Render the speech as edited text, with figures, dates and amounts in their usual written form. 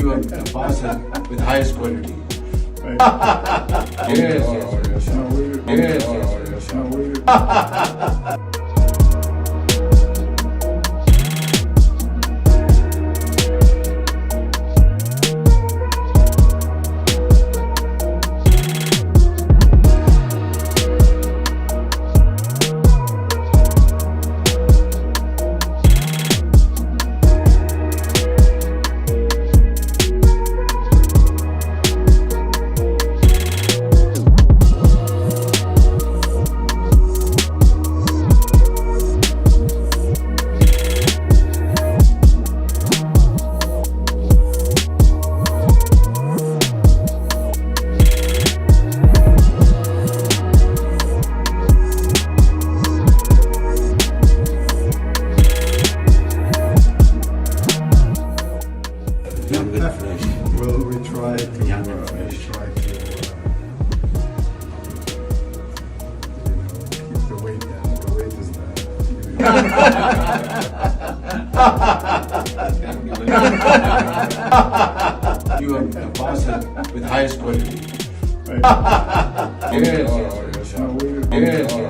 You are a parcel with highest quality. Right. Yes, yes. No, yes. No, we Young and fresh. well, we try to. Young and fresh. Keep the weight down. The weight is down. You are a parcel with highest quality. Right. Yes, No, we yes.